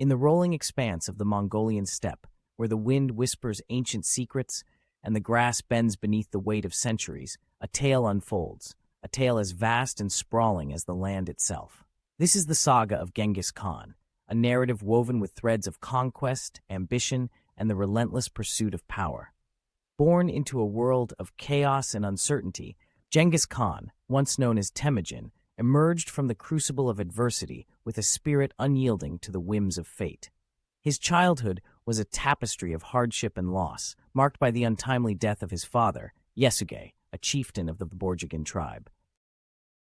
In the rolling expanse of the Mongolian steppe, where the wind whispers ancient secrets and the grass bends beneath the weight of centuries, a tale unfolds, a tale as vast and sprawling as the land itself. This is the saga of Genghis Khan, a narrative woven with threads of conquest, ambition, and the relentless pursuit of power. Born into a world of chaos and uncertainty, Genghis Khan, once known as Temujin, emerged from the crucible of adversity with a spirit unyielding to the whims of fate. His childhood was a tapestry of hardship and loss, marked by the untimely death of his father, Yesuge, a chieftain of the Borjigin tribe.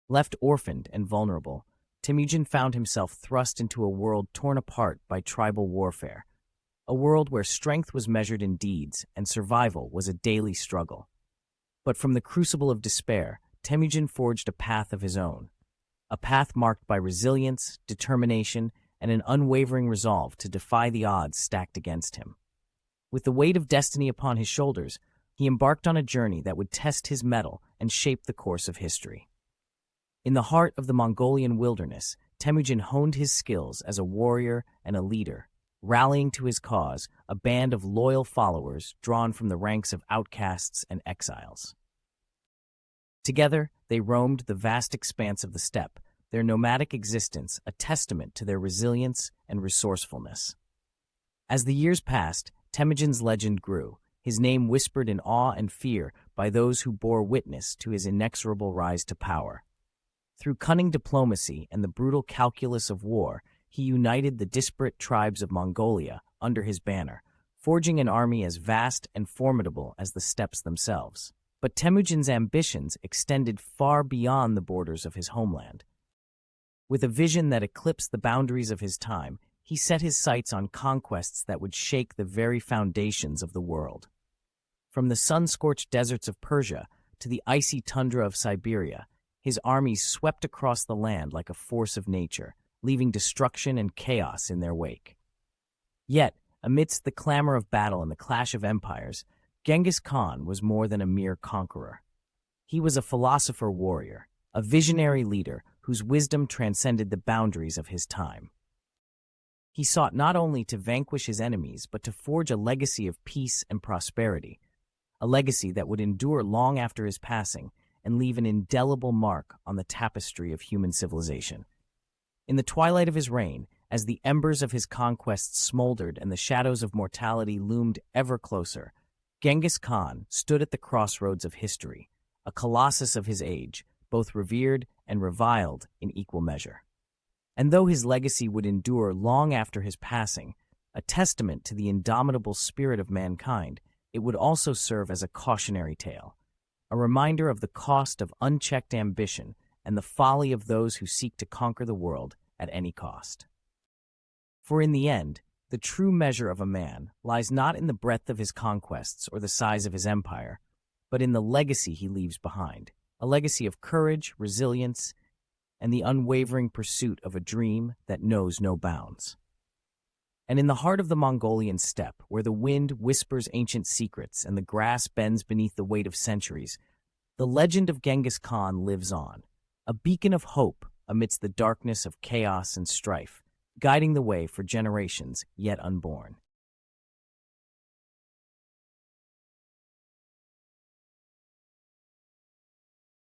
Left orphaned and vulnerable, Temujin found himself thrust into a world torn apart by tribal warfare, a world where strength was measured in deeds and survival was a daily struggle. But from the crucible of despair, Temujin forged a path of his own, a path marked by resilience, determination, and an unwavering resolve to defy the odds stacked against him. With the weight of destiny upon his shoulders, he embarked on a journey that would test his mettle and shape the course of history. In the heart of the Mongolian wilderness, Temujin honed his skills as a warrior and a leader, rallying to his cause a band of loyal followers drawn from the ranks of outcasts and exiles. Together, they roamed the vast expanse of the steppe, their nomadic existence a testament to their resilience and resourcefulness. As the years passed, Temujin's legend grew, his name whispered in awe and fear by those who bore witness to his inexorable rise to power. Through cunning diplomacy and the brutal calculus of war, he united the disparate tribes of Mongolia under his banner, forging an army as vast and formidable as the steppes themselves. But Temujin's ambitions extended far beyond the borders of his homeland. With a vision that eclipsed the boundaries of his time, he set his sights on conquests that would shake the very foundations of the world. From the sun-scorched deserts of Persia to the icy tundra of Siberia, his armies swept across the land like a force of nature, leaving destruction and chaos in their wake. Yet, amidst the clamor of battle and the clash of empires, Genghis Khan was more than a mere conqueror. He was a philosopher-warrior, a visionary leader whose wisdom transcended the boundaries of his time. He sought not only to vanquish his enemies, but to forge a legacy of peace and prosperity, a legacy that would endure long after his passing and leave an indelible mark on the tapestry of human civilization. In the twilight of his reign, as the embers of his conquests smoldered and the shadows of mortality loomed ever closer, Genghis Khan stood at the crossroads of history, a colossus of his age, both revered and reviled in equal measure. And though his legacy would endure long after his passing, a testament to the indomitable spirit of mankind, it would also serve as a cautionary tale, a reminder of the cost of unchecked ambition and the folly of those who seek to conquer the world at any cost. For in the end, the true measure of a man lies not in the breadth of his conquests or the size of his empire, but in the legacy he leaves behind, a legacy of courage, resilience, and the unwavering pursuit of a dream that knows no bounds. And in the heart of the Mongolian steppe, where the wind whispers ancient secrets and the grass bends beneath the weight of centuries, the legend of Genghis Khan lives on, a beacon of hope amidst the darkness of chaos and strife, guiding the way for generations yet unborn.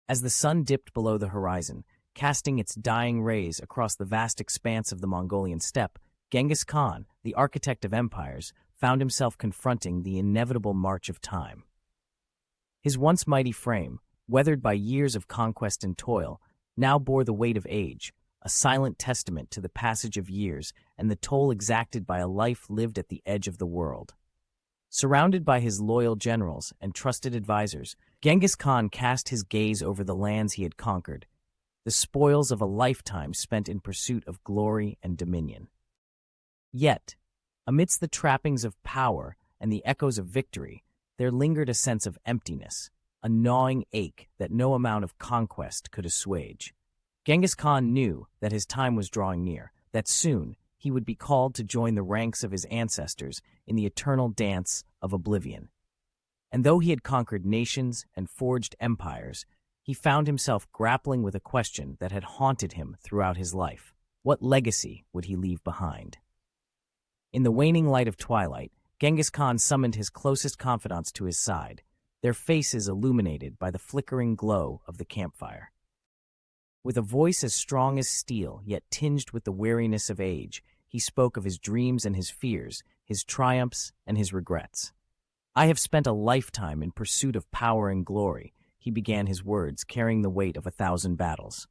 As the sun dipped below the horizon, casting its dying rays across the vast expanse of the Mongolian steppe, Genghis Khan, the architect of empires, found himself confronting the inevitable march of time. His once mighty frame, weathered by years of conquest and toil, now bore the weight of age, a silent testament to the passage of years and the toll exacted by a life lived at the edge of the world. Surrounded by his loyal generals and trusted advisors, Genghis Khan cast his gaze over the lands he had conquered, the spoils of a lifetime spent in pursuit of glory and dominion. Yet, amidst the trappings of power and the echoes of victory, there lingered a sense of emptiness, a gnawing ache that no amount of conquest could assuage. Genghis Khan knew that his time was drawing near, that soon he would be called to join the ranks of his ancestors in the eternal dance of oblivion. And though he had conquered nations and forged empires, he found himself grappling with a question that had haunted him throughout his life. What legacy would he leave behind? In the waning light of twilight, Genghis Khan summoned his closest confidants to his side, their faces illuminated by the flickering glow of the campfire. With a voice as strong as steel, yet tinged with the weariness of age, he spoke of his dreams and his fears, his triumphs and his regrets. "I have spent a lifetime in pursuit of power and glory," he began his words, carrying the weight of 1,000 battles.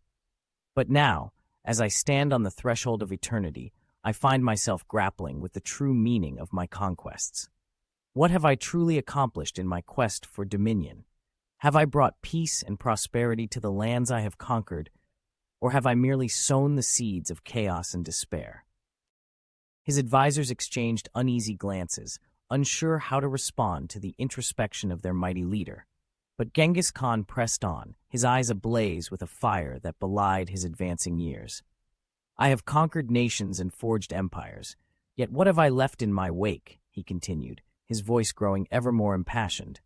"But now, as I stand on the threshold of eternity, I find myself grappling with the true meaning of my conquests. What have I truly accomplished in my quest for dominion? Have I brought peace and prosperity to the lands I have conquered, or have I merely sown the seeds of chaos and despair?" His advisors exchanged uneasy glances, unsure how to respond to the introspection of their mighty leader. But Genghis Khan pressed on, his eyes ablaze with a fire that belied his advancing years. "I have conquered nations and forged empires, yet what have I left in my wake?" he continued, his voice growing ever more impassioned.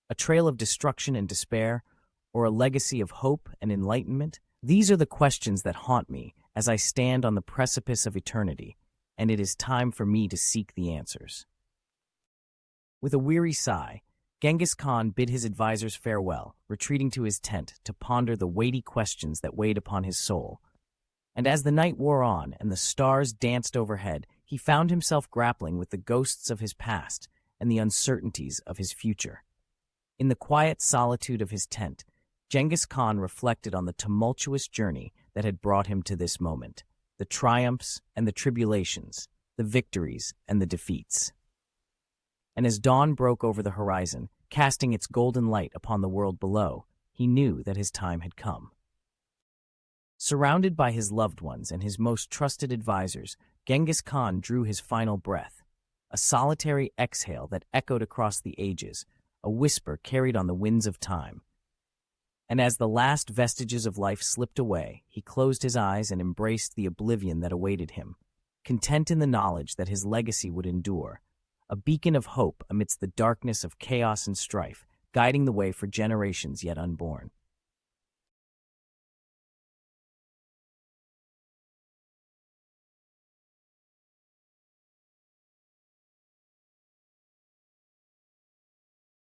"A trail of destruction and despair, or a legacy of hope and enlightenment? These are the questions that haunt me as I stand on the precipice of eternity, and it is time for me to seek the answers." With a weary sigh, Genghis Khan bid his advisors farewell, retreating to his tent to ponder the weighty questions that weighed upon his soul. And as the night wore on and the stars danced overhead, he found himself grappling with the ghosts of his past and the uncertainties of his future. In the quiet solitude of his tent, Genghis Khan reflected on the tumultuous journey that had brought him to this moment, the triumphs and the tribulations, the victories and the defeats. And as dawn broke over the horizon, casting its golden light upon the world below, he knew that his time had come. Surrounded by his loved ones and his most trusted advisors, Genghis Khan drew his final breath, a solitary exhale that echoed across the ages, a whisper carried on the winds of time. And as the last vestiges of life slipped away, he closed his eyes and embraced the oblivion that awaited him, content in the knowledge that his legacy would endure, a beacon of hope amidst the darkness of chaos and strife, guiding the way for generations yet unborn.